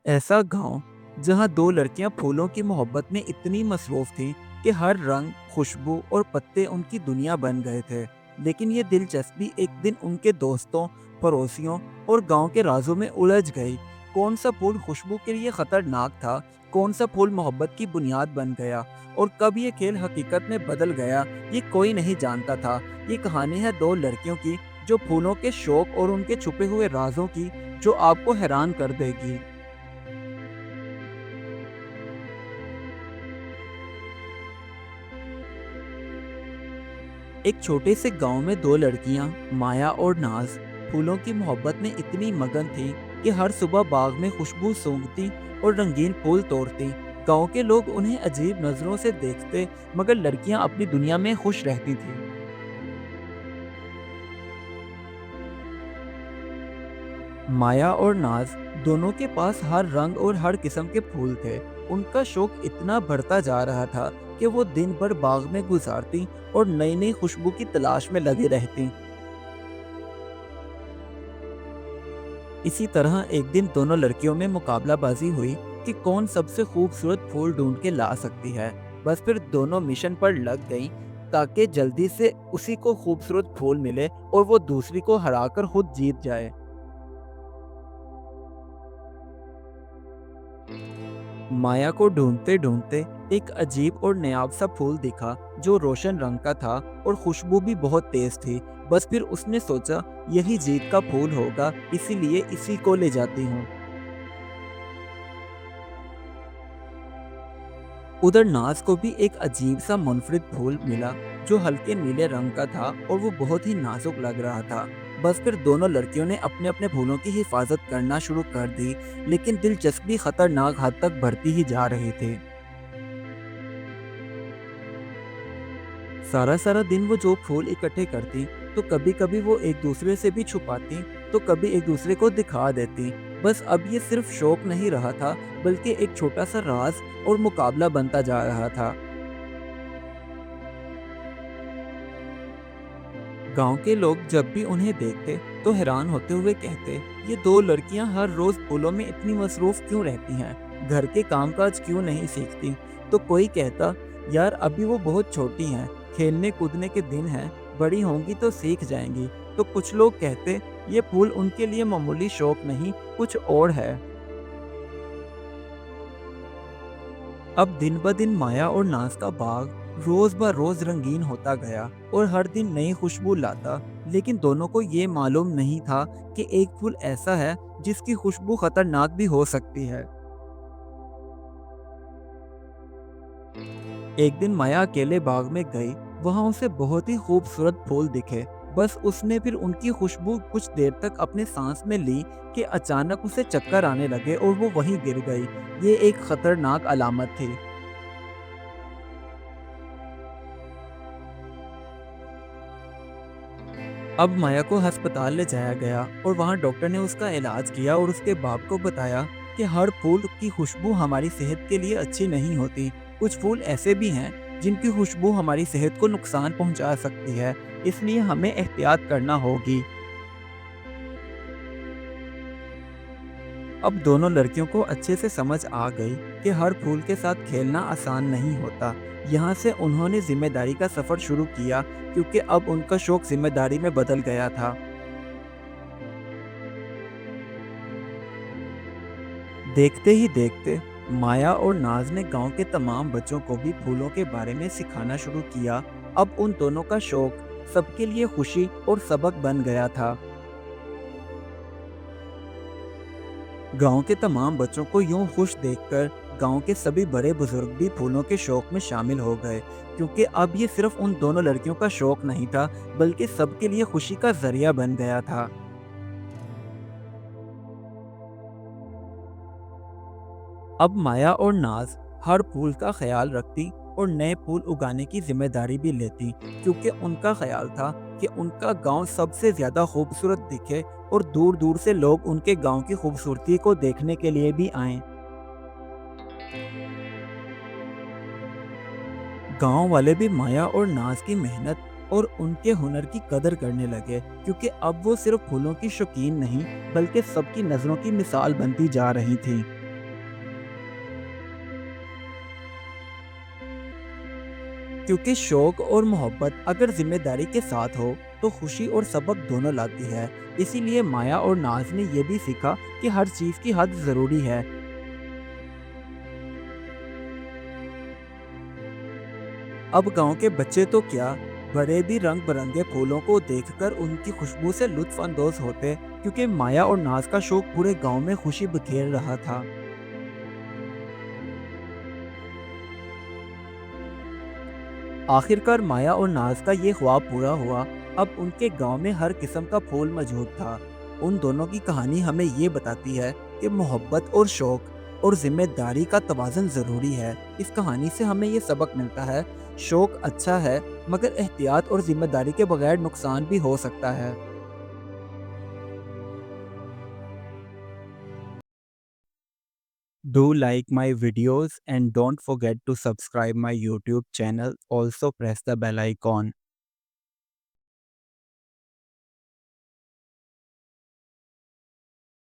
ऐसा गांव जहां दो लड़कियां फूलों की मोहब्बत में इतनी मसरूफ थीं कि हर रंग, खुशबू और पत्ते उनकी दुनिया बन गए थे। लेकिन ये दिलचस्पी एक दिन उनके दोस्तों, पड़ोसियों और गांव के राजों में उलझ गई। कौन सा फूल खुशबू के लिए खतरनाक था, कौन सा फूल मोहब्बत की बुनियाद बन गया और कब ये खेल हकीकत में बदल गया, ये कोई नहीं जानता था। ये कहानी है दो लड़कियों की, जो फूलों के शौक और उनके छुपे हुए राजों की, जो आपको हैरान कर देगी। एक छोटे से गांव में दो लड़कियां, माया और नाज, फूलों की मोहब्बत में इतनी मगन थीं कि हर सुबह बाग में खुशबू सूंघती और रंगीन फूल तोड़ती। गांव के लोग उन्हें अजीब नजरों से देखते, मगर लड़कियां अपनी दुनिया में खुश रहती थीं। माया और नाज दोनों के पास हर रंग और हर किस्म के फूल थे। उनका शौक इतना बढ़ता जा रहा था कि वो दिन भर बाग में गुजारती और नई नई खुशबू की तलाश में लगी रहती। इसी तरह एक दिन दोनों लड़कियों में मुकाबलाबाजी हुई कि कौन सबसे खूबसूरत फूल ढूंढ के ला सकती है। बस फिर दोनों मिशन पर लग गईं ताकि जल्दी से उसी को खूबसूरत फूल मिले और वो दूसरी को हराकर खुद जीत जाए। माया को ढूंढते ढूंढते एक अजीब और नायाब सा फूल दिखा, जो रोशन रंग का था और खुशबू भी बहुत तेज थी। बस फिर उसने सोचा, यही जीत का फूल होगा, इसीलिए इसी को ले जाती हूँ। उधर नाज को भी एक अजीब सा मुनफरिद फूल मिला, जो हल्के नीले रंग का था और वो बहुत ही नाजुक लग रहा था। बस फिर दोनों लड़कियों ने अपने अपने फूलों की हिफाजत करना शुरू कर दी, लेकिन दिलचस्पी खतरनाक हद तक बढ़ती ही जा रही थी। सारा सारा दिन वो जो फूल इकट्ठे करती, तो कभी कभी वो एक दूसरे से भी छुपाती, तो कभी एक दूसरे को दिखा देती। बस अब ये सिर्फ शौक नहीं रहा था, बल्कि एक छोटा सा राज और मुकाबला बनता जा रहा था। गांव के लोग जब भी उन्हें देखते तो हैरान होते हुए कहते, ये दो लड़कियां हर रोज फूलों में इतनी मसरूफ क्यों रहती हैं, घर के कामकाज क्यों नहीं सीखती। तो कोई कहता, यार अभी वो बहुत छोटी हैं, खेलने कूदने के दिन हैं, बड़ी होंगी तो सीख जाएंगी। तो कुछ लोग कहते, ये फूल उनके लिए मामूली शौक नहीं, कुछ और है। अब दिन ब दिन माया और नाज का बाग रोज ब रोज रंगीन होता गया और हर दिन नई खुशबू लाता। लेकिन दोनों को ये मालूम नहीं था कि एक फूल ऐसा है जिसकी खुशबू खतरनाक भी हो सकती है। एक दिन माया अकेले बाग में गई, वहां उसे बहुत ही खूबसूरत फूल दिखे। बस उसने फिर उनकी खुशबू कुछ देर तक अपने सांस में ली कि अचानक उसे चक्कर आने लगे और वो वहीं गिर गई। ये एक खतरनाक अलामत थी। अब माया को अस्पताल ले जाया गया और वहां डॉक्टर ने उसका इलाज किया और उसके बाप को बताया कि हर फूल की खुशबू हमारी सेहत के लिए अच्छी नहीं होती। कुछ फूल ऐसे भी हैं जिनकी खुशबू हमारी सेहत को नुकसान पहुंचा सकती है, इसलिए हमें एहतियात करना होगी। अब दोनों लड़कियों को अच्छे से समझ आ गई कि हर फूल के साथ खेलना आसान नहीं होता। यहाँ से उन्होंने जिम्मेदारी का सफर शुरू किया, क्योंकि अब उनका शौक जिम्मेदारी में बदल गया था। देखते ही देखते माया और नाज ने गांव के तमाम बच्चों को भी फूलों के बारे में सिखाना शुरू किया। अब उन दोनों का शौक सबके लिए खुशी और सबक बन गया था। गांव के तमाम बच्चों को यूं खुश देखकर गांव के सभी बड़े बुजुर्ग भी फूलों के शौक में शामिल हो गए, क्योंकि अब ये सिर्फ उन दोनों लड़कियों का शौक नहीं था, बल्कि सबके लिए खुशी का जरिया बन गया था। अब माया और नाज हर फूल का ख्याल रखती और नए फूल उगाने की जिम्मेदारी भी लेती, क्योंकि उनका ख्याल था कि उनका गांव सबसे ज्यादा खूबसूरत दिखे और दूर दूर से लोग उनके गांव की खूबसूरती को देखने के लिए भी आएं। गांव वाले भी माया और नाज की मेहनत और उनके हुनर की कदर करने लगे, क्योंकि अब वो सिर्फ फूलों की शौकीन नहीं, बल्कि सबकी नज़रों की मिसाल बनती जा रही थी। क्योंकि शौक और मोहब्बत अगर जिम्मेदारी के साथ हो तो खुशी और सबक दोनों लाती है। इसीलिए माया और नाज ने यह भी सीखा कि हर चीज की हद जरूरी है। अब गांव के बच्चे तो क्या, बड़े भी रंग बिरंगे फूलों को देखकर उनकी खुशबू से लुत्फ अंदोज होते, क्योंकि माया और नाज का शौक पूरे गांव में खुशी बिखेर रहा था। आखिरकार माया और नाज का ये ख्वाब पूरा हुआ। अब उनके गांव में हर किस्म का फूल मौजूद था। उन दोनों की कहानी हमें ये बताती है कि मोहब्बत और शौक और जिम्मेदारी का तवाज़ुन ज़रूरी है। इस कहानी से हमें ये सबक मिलता है, शौक अच्छा है मगर एहतियात और जिम्मेदारी के बगैर नुकसान भी हो सकता है। Do like my videos and don't forget to subscribe my YouTube channel. Also press the bell icon.